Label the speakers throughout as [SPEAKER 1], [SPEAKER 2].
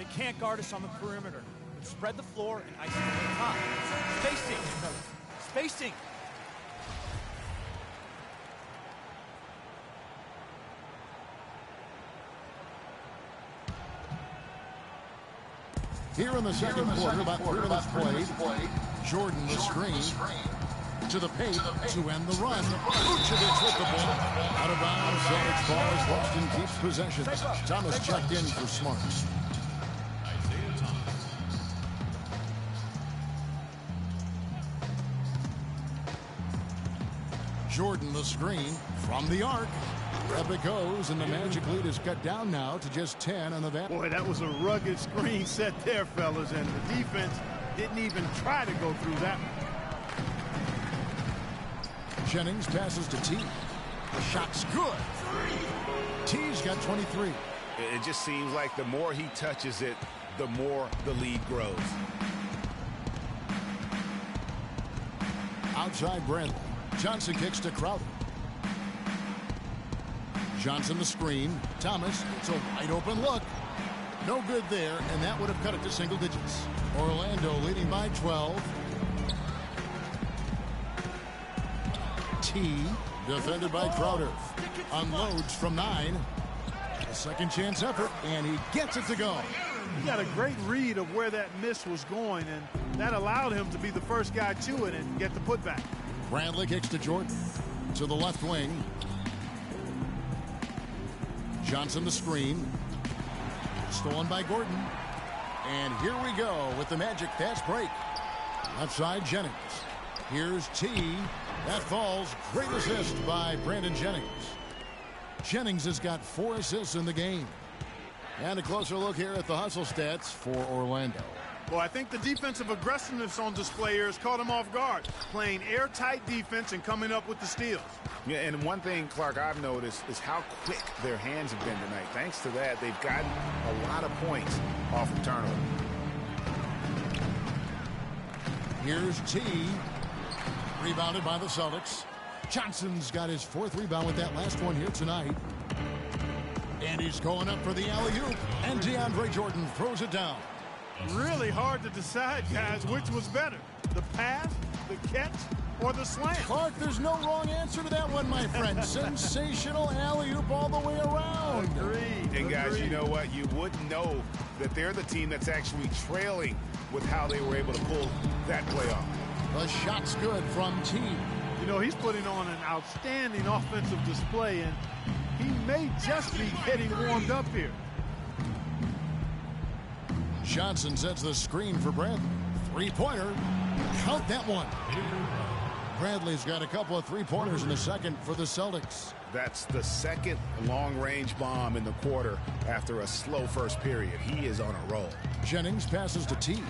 [SPEAKER 1] They can't guard us on the perimeter. Spread the floor and ice it over the top. Spacing, fellas. Spacing.
[SPEAKER 2] Here in the second quarter, about 3 minutes played. Jordan the screen. To the paint to end the run. Vucevic with the ball. Out of bounds. Celtics ball is lost and keeps possession. Thomas checked in for Smart. Jordan the screen from the arc. Up it goes, and the Magic lead is cut down now to just 10 on the back.
[SPEAKER 3] Boy, that was a rugged screen set there, fellas, and the defense didn't even try to go through that one.
[SPEAKER 2] Jennings passes to T. The shot's good. T's got 23.
[SPEAKER 4] It just seems like the more he touches it, the more the lead grows.
[SPEAKER 2] Outside Bradley. Johnson kicks to Crowder. Johnson the screen. Thomas, it's a wide open look. No good there, and that would have cut it to single digits. Orlando leading by 12. T, defended by Crowder. Unloads from 9. A second chance effort, and he gets it to go.
[SPEAKER 3] He got a great read of where that miss was going, and that allowed him to be the first guy to it and get the putback.
[SPEAKER 2] Bradley kicks to Jordan. To the left wing. Johnson the screen. Stolen by Gordon. And here we go with the Magic fast break. Left side Jennings. Here's T. That falls. Great assist by Brandon Jennings. Jennings has got 4 assists in the game. And a closer look here at the hustle stats for Orlando.
[SPEAKER 3] Well, I think the defensive aggressiveness on display here has caught him off guard. Playing airtight defense and coming up with the steals.
[SPEAKER 4] Yeah, and one thing, Clark, I've noticed is how quick their hands have been tonight. Thanks to that, they've gotten a lot of points off of turnover.
[SPEAKER 2] Here's T. Rebounded by the Celtics. Johnson's got his 4th rebound with that last one here tonight. And he's going up for the alley-oop. And DeAndre Jordan throws it down.
[SPEAKER 3] Really hard to decide, guys, which was better. The pass, the catch, or the slam.
[SPEAKER 2] Clark, there's no wrong answer to that one, my friend. Sensational alley-oop all the way around.
[SPEAKER 3] Agreed.
[SPEAKER 4] And guys, you know what? You wouldn't know that they're the team that's actually trailing with how they were able to pull that play off.
[SPEAKER 2] The shot's good from T.
[SPEAKER 3] You know, he's putting on an outstanding offensive display, and he may just be getting warmed up here.
[SPEAKER 2] Johnson sets the screen for Bradley. 3-pointer. Count that one. Bradley's got a couple of 3-pointers in the second for the Celtics.
[SPEAKER 4] That's the second long-range bomb in the quarter after a slow first period. He is on a roll.
[SPEAKER 2] Jennings passes to T.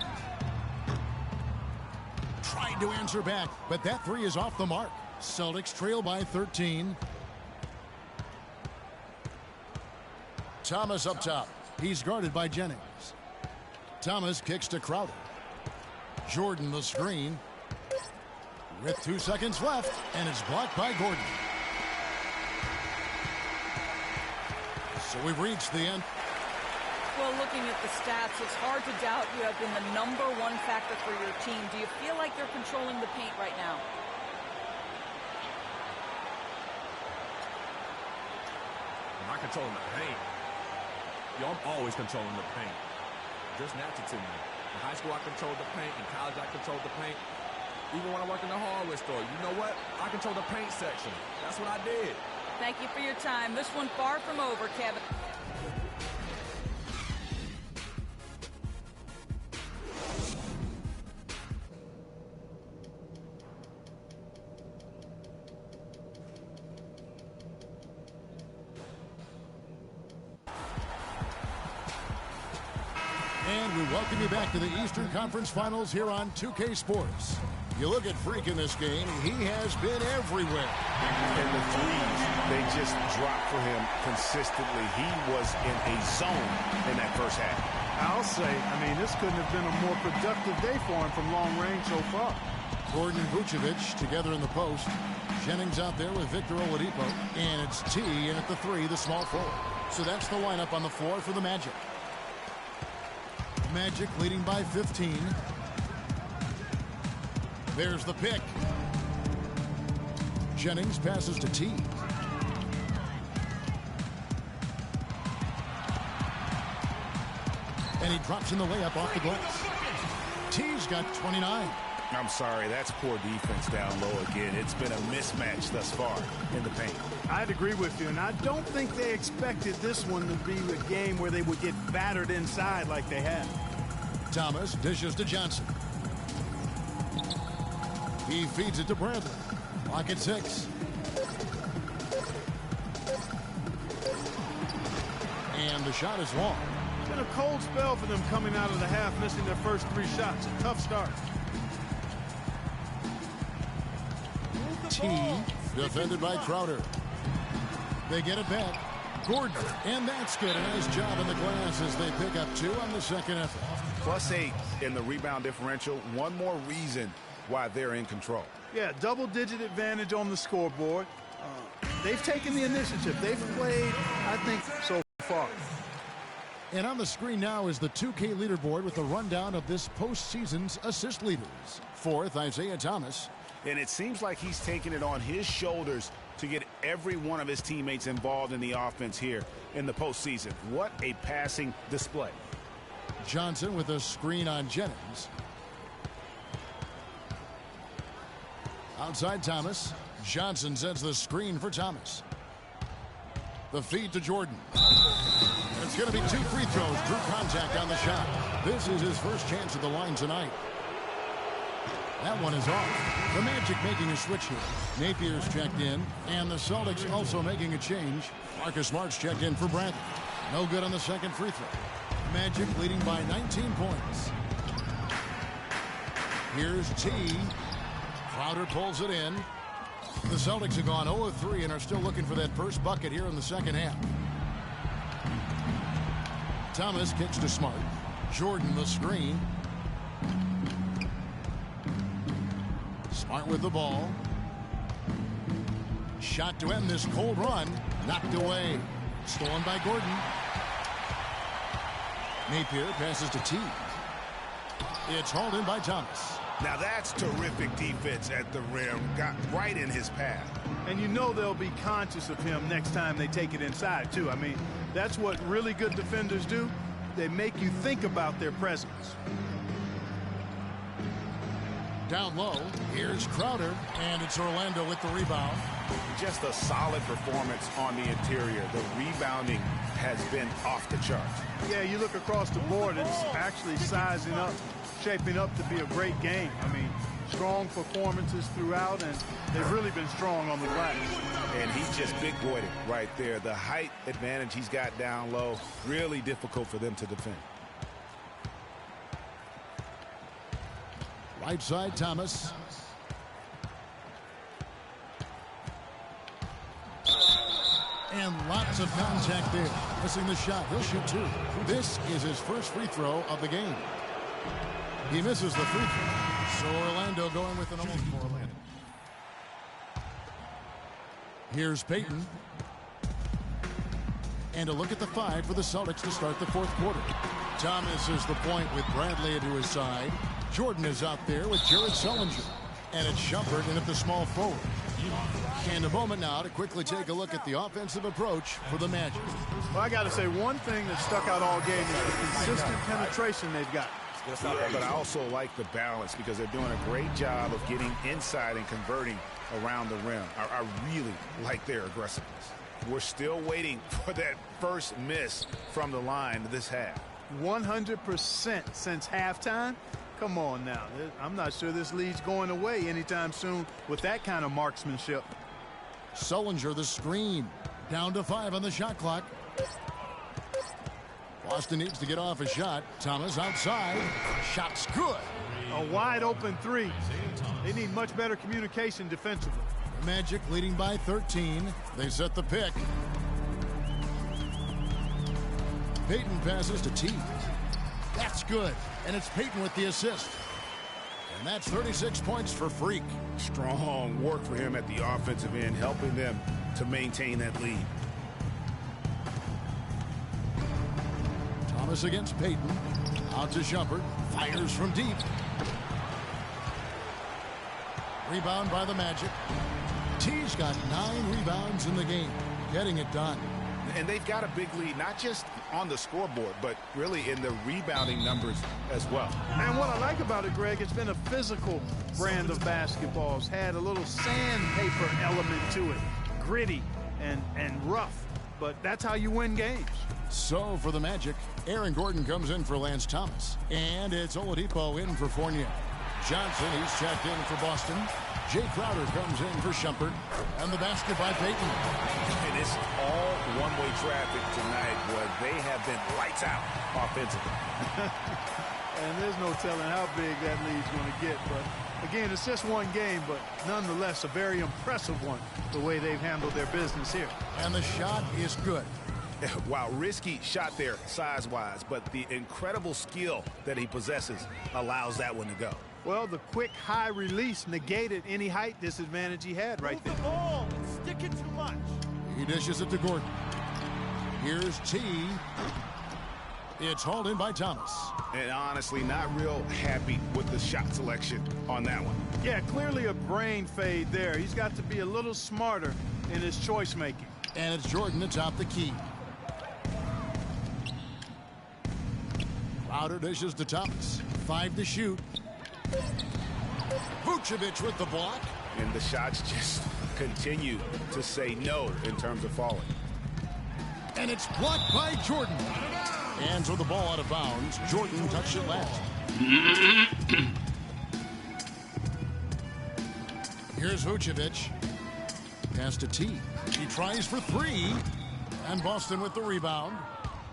[SPEAKER 2] Tried to answer back, but that 3 is off the mark. Celtics trail by 13. Thomas up top. He's guarded by Jennings. Thomas kicks to Crowder. Jordan the screen. With 2 seconds left, and it's blocked by Gordon. So we've reached the end.
[SPEAKER 5] Well, looking at the stats, it's hard to doubt you have been the #1 factor for your team. Do you feel like you're controlling the paint right now?
[SPEAKER 6] Am I controlling the paint? Yo, I'm always controlling the paint. Just natural to me. In high school, I controlled the paint. In college, I controlled the paint. Even when I worked in the hardware store, you know what? I control the paint section. That's what I did.
[SPEAKER 5] Thank you for your time. This one far from over, Kevin.
[SPEAKER 2] And we welcome you back to the Eastern Conference Finals here on 2K Sports. You look at Freak in this game, he has been everywhere.
[SPEAKER 4] And the threes, they just dropped for him consistently. He was in a zone in that first half.
[SPEAKER 3] I'll say, this couldn't have been a more productive day for him from long range so far.
[SPEAKER 2] Gordon and Vucevic together in the post. Jennings out there with Victor Oladipo. And it's T in at the 3, the small forward. So that's the lineup on the floor for the Magic. Magic leading by 15. There's the pick. Jennings passes to T. And he drops in the layup off the glass. T's got 29.
[SPEAKER 4] I'm sorry, that's poor defense down low again. It's been a mismatch thus far in the paint.
[SPEAKER 3] I'd agree with you, and I don't think they expected this one to be a game where they would get battered inside like they have.
[SPEAKER 2] Thomas dishes to Johnson. He feeds it to Bradley. Clock at 6. And the shot is long.
[SPEAKER 3] It's been a cold spell for them coming out of the half, missing their first 3 shots. A tough start.
[SPEAKER 2] T defended by Crowder. They get it back. Gordon, and that's good. A nice job in the glass as they pick up 2 on the second effort.
[SPEAKER 4] +8 in the rebound differential. One more reason why they're in control.
[SPEAKER 3] Yeah, double-digit advantage on the scoreboard. They've taken the initiative. They've played, I think, so far.
[SPEAKER 2] And on the screen now is the 2K leaderboard with a rundown of this postseason's assist leaders. 4th, Isaiah Thomas.
[SPEAKER 4] And it seems like he's taking it on his shoulders to get every one of his teammates involved in the offense here in the postseason. What a passing display.
[SPEAKER 2] Johnson with a screen on Jennings. Outside Thomas. Johnson sets the screen for Thomas. The feed to Jordan. It's going to be 2 free throws. Drew contact on the shot. This is his first chance at the line tonight. That one is off. The Magic making a switch here. Napier's checked in, and the Celtics also making a change. Marcus Smart's checked in for Bradley. No good on the second free throw. Magic leading by 19 points. Here's T. Crowder pulls it in. The Celtics have gone 0 of 3 and are still looking for that first bucket here in the second half. Thomas kicks to Smart. Jordan the screen. Smart with the ball. Shot to end this cold run. Knocked away. Stolen by Gordon. Napier passes to T. It's hauled in by Thomas.
[SPEAKER 4] Now that's terrific defense at the rim. Got right in his path.
[SPEAKER 3] And you know they'll be conscious of him next time they take it inside, too. I mean, that's what really good defenders do. They make you think about their presence.
[SPEAKER 2] Down low, here's Crowder, and it's Orlando with the rebound.
[SPEAKER 4] Just a solid performance on the interior. The rebounding has been off the charts.
[SPEAKER 3] Yeah, you look across the board, it's actually sizing up, shaping up to be a great game. I mean, strong performances throughout, and they've really been strong on the glass.
[SPEAKER 4] And he's just big-boyed it right there. The height advantage he's got down low, really difficult for them to defend.
[SPEAKER 2] Right side, Thomas. And lots of contact there. Missing the shot. He'll shoot 2. This is his first free throw of the game. He misses the free throw. So Orlando going with an almost for Orlando. Here's Payton. And a look at the 5 for the Celtics to start the 4th quarter. Thomas is the point with Bradley into his side. Jordan is out there with Jared Sullinger. And it's Shumpert in at the small forward. And a moment now to quickly take a look at the offensive approach for the Magic.
[SPEAKER 3] Well, I got to say, one thing that stuck out all game is the consistent penetration they've got.
[SPEAKER 4] Yeah, but I also like the balance because they're doing a great job of getting inside and converting around the rim. I really like their aggressiveness. We're still waiting for that first miss from the line this half.
[SPEAKER 3] 100% since halftime. Come on now. I'm not sure this lead's going away anytime soon with that kind of marksmanship.
[SPEAKER 2] Sullinger the screen. Down to 5 on the shot clock. Boston needs to get off a shot. Thomas outside. Shot's good.
[SPEAKER 3] A wide open 3. They need much better communication defensively.
[SPEAKER 2] Magic leading by 13. They set the pick. Payton passes to T. That's good. And it's Payton with the assist. And that's 36 points for Freak.
[SPEAKER 4] Strong work for him at the offensive end, helping them to maintain that lead.
[SPEAKER 2] Thomas against Payton. Out to Shumpert. Fires from deep. Rebound by the Magic. T's got 9 rebounds in the game. Getting it done.
[SPEAKER 4] And they've got a big lead, not just on the scoreboard, but really in the rebounding numbers as well.
[SPEAKER 3] And what I like about it, Greg, it's been a physical brand of basketball. It's had a little sandpaper element to it. Gritty and rough. But that's how you win games.
[SPEAKER 2] So for the Magic, Aaron Gordon comes in for Lance Thomas. And it's Oladipo in for Fournier. Johnson, he's checked in for Boston. Jay Crowder comes in for Shumpert. And the basket by Payton.
[SPEAKER 4] And it's all one-way traffic tonight, boy. They have been lights out offensively.
[SPEAKER 3] And there's no telling how big that lead's going to get. But, again, it's just one game, but nonetheless a very impressive one, the way they've handled their business here.
[SPEAKER 2] And the shot is good.
[SPEAKER 4] Wow, risky shot there size-wise, but the incredible skill that he possesses allows that one to go.
[SPEAKER 3] Well, the quick high release negated any height disadvantage he had right there.
[SPEAKER 1] Move the ball and stick it too much.
[SPEAKER 2] He dishes it to Gordon. Here's T. It's hauled in by Thomas.
[SPEAKER 4] And honestly, not real happy with the shot selection on that one.
[SPEAKER 3] Yeah, clearly a brain fade there. He's got to be a little smarter in his choice making.
[SPEAKER 2] And it's Jordan atop the key. Crowder dishes to Thomas. 5 to shoot. Vucevic with the block.
[SPEAKER 4] And the shots just continue to say no in terms of falling.
[SPEAKER 2] And it's blocked by Jordan. And so the ball out of bounds. Jordan touched it last. Here's Vucevic. Pass to T. He tries for 3. And Boston with the rebound.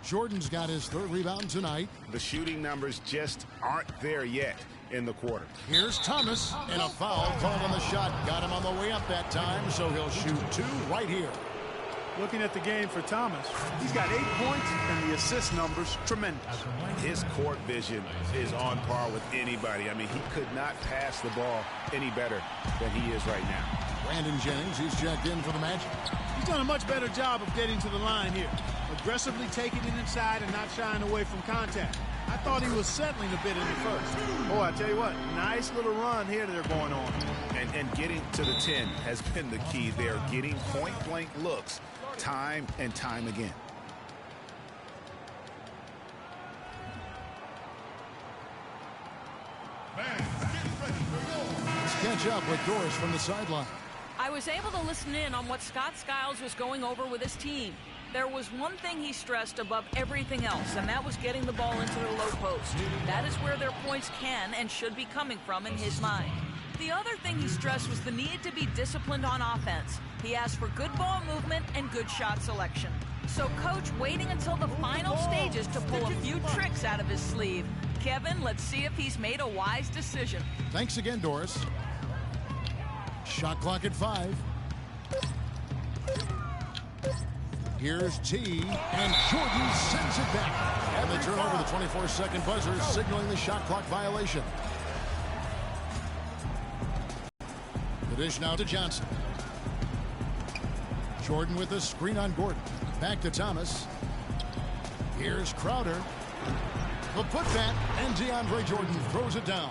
[SPEAKER 2] Jordan's got his 3rd rebound tonight.
[SPEAKER 4] The shooting numbers just aren't there yet in the quarter.
[SPEAKER 2] Here's Thomas, and a foul called on the shot. Got him on the way up that time, so he'll shoot 2 right here.
[SPEAKER 3] Looking at the game for Thomas, he's got 8 points, and the assist numbers tremendous.
[SPEAKER 4] His court vision is on par with anybody. I mean, he could not pass the ball any better than he is right now.
[SPEAKER 2] Brandon Jennings, he's checked in for the Magic.
[SPEAKER 3] He's done a much better job of getting to the line here. Aggressively taking it inside and not shying away from contact. I thought he was settling a bit in the first. Oh, I tell you what, nice little run here they're going on.
[SPEAKER 4] And getting to the 10 has been the key there. Getting point-blank looks time and time again.
[SPEAKER 2] Let's catch up with Doris from the sideline.
[SPEAKER 5] I was able to listen in on what Scott Skiles was going over with his team. There was one thing he stressed above everything else, and that was getting the ball into the low post. That is where their points can and should be coming from in his mind. The other thing he stressed was the need to be disciplined on offense. He asked for good ball movement and good shot selection. So Coach waiting until the final stages to pull a few tricks out of his sleeve. Kevin, let's see if he's made a wise decision.
[SPEAKER 2] Thanks again, Doris. Shot clock at 5. Here's T, and Jordan sends it back. And they turn over the 24-second buzzer, signaling the shot clock violation. The dish now to Johnson. Jordan with a screen on Gordon. Back to Thomas. Here's Crowder. The putback, and DeAndre Jordan throws it down.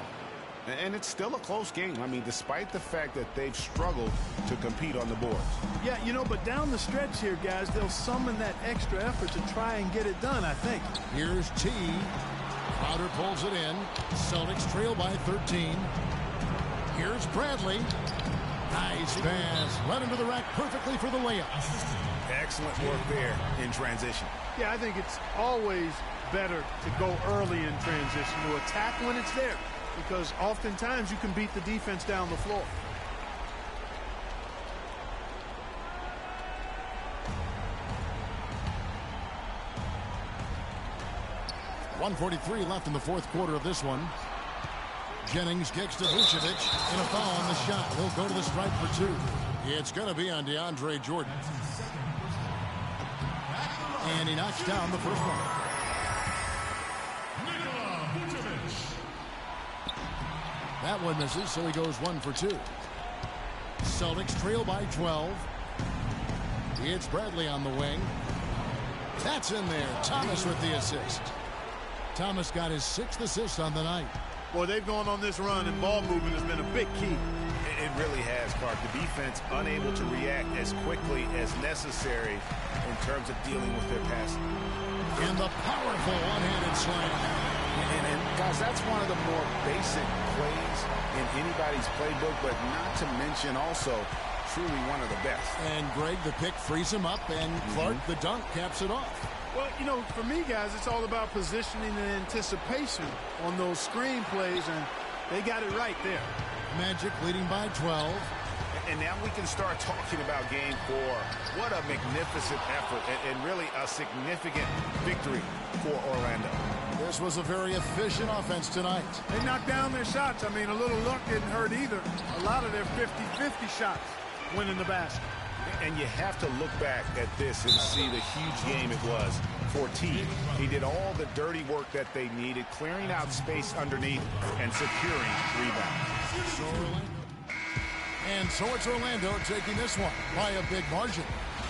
[SPEAKER 4] And it's still a close game. I mean, despite the fact that they've struggled to compete on the boards.
[SPEAKER 3] Yeah, you know, but down the stretch here, guys, they'll summon that extra effort to try and get it done, I think.
[SPEAKER 2] Here's T. Crowder pulls it in. Celtics trail by 13. Here's Bradley. Nice pass. Right into the rack perfectly for the layup.
[SPEAKER 4] Excellent work there in transition.
[SPEAKER 3] Yeah, I think it's always better to go early in transition, to attack when it's there, because oftentimes you can beat the defense down the floor.
[SPEAKER 2] .143 left in the 4th quarter of this one. Jennings kicks to Vucevic, and a foul on the shot. He'll go to the stripe for 2. It's going to be on DeAndre Jordan. And he knocks down the first one. That one misses, so he goes 1 for 2. Celtics trail by 12. It's Bradley on the wing. That's in there. Thomas with the assist. Thomas got his 6th assist on the night.
[SPEAKER 3] Boy, they've gone on this run, and ball movement has been a big key.
[SPEAKER 4] It really has, Clark. The defense unable to react as quickly as necessary in terms of dealing with their passing.
[SPEAKER 2] And the powerful one-handed slam.
[SPEAKER 4] And guys, that's one of the more basic plays in anybody's playbook, but not to mention also truly one of the best.
[SPEAKER 2] And Greg, the pick frees him up, and Clark, the dunk, caps it off.
[SPEAKER 3] Well, you know, for me, guys, it's all about positioning and anticipation on those screen plays, and they got it right there.
[SPEAKER 2] Magic leading by 12.
[SPEAKER 4] And now we can start talking about Game 4. What a magnificent effort and really a significant victory for Orlando.
[SPEAKER 2] This was a very efficient offense tonight.
[SPEAKER 3] They knocked down their shots. I mean, a little luck didn't hurt either. A lot of their 50-50 shots went in the basket.
[SPEAKER 4] And you have to look back at this and see the huge game it was for T. He did all the dirty work that they needed, clearing out space underneath and securing rebounds.
[SPEAKER 2] So it's Orlando taking this one by a big margin.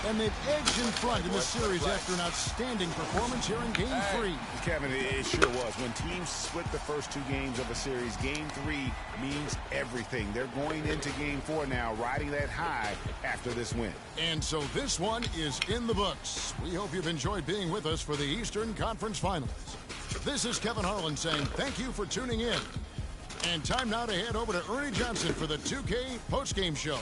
[SPEAKER 2] And they've edged in front in the series after an outstanding performance here in Game 3.
[SPEAKER 4] Kevin, it sure was. When teams split the first 2 games of a series, Game 3 means everything. They're going into Game 4 now, riding that high after this win.
[SPEAKER 2] And so this one is in the books. We hope you've enjoyed being with us for the Eastern Conference Finals. This is Kevin Harlan saying thank you for tuning in. And time now to head over to Ernie Johnson for the 2K postgame show.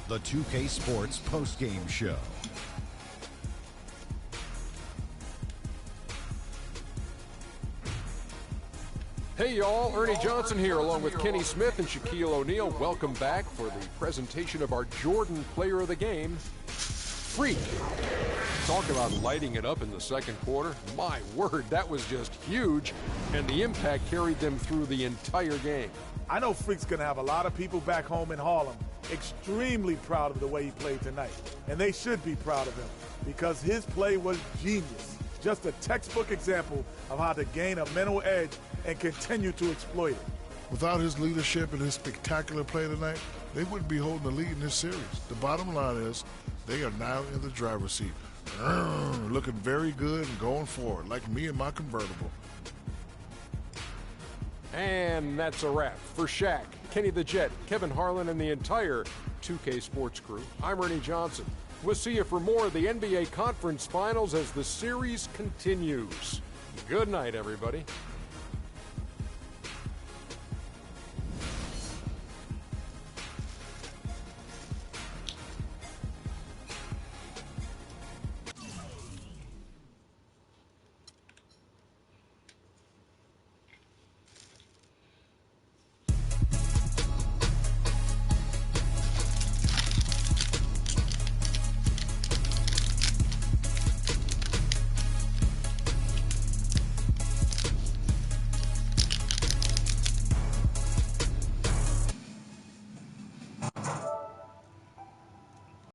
[SPEAKER 7] The 2K Sports postgame show.
[SPEAKER 8] Hey y'all, Ernie Johnson here along with Kenny Smith and Shaquille O'Neal. Welcome back for the presentation of our Jordan Player of the Game, Freak. Talk about lighting it up in the second quarter. My word, that was just huge, and the impact carried them through the entire game.
[SPEAKER 9] I know Freak's going to have a lot of people back home in Harlem extremely proud of the way he played tonight. And they should be proud of him because his play was genius. Just a textbook example of how to gain a mental edge and continue to exploit it.
[SPEAKER 10] Without his leadership and his spectacular play tonight, they wouldn't be holding the lead in this series. The bottom line is they are now in the driver's seat. Looking very good and going forward, like me and my convertible.
[SPEAKER 8] And that's a wrap. For Shaq, Kenny the Jet, Kevin Harlan, and the entire 2K Sports crew, I'm Ernie Johnson. We'll see you for more of the NBA Conference Finals as the series continues. Good night, everybody.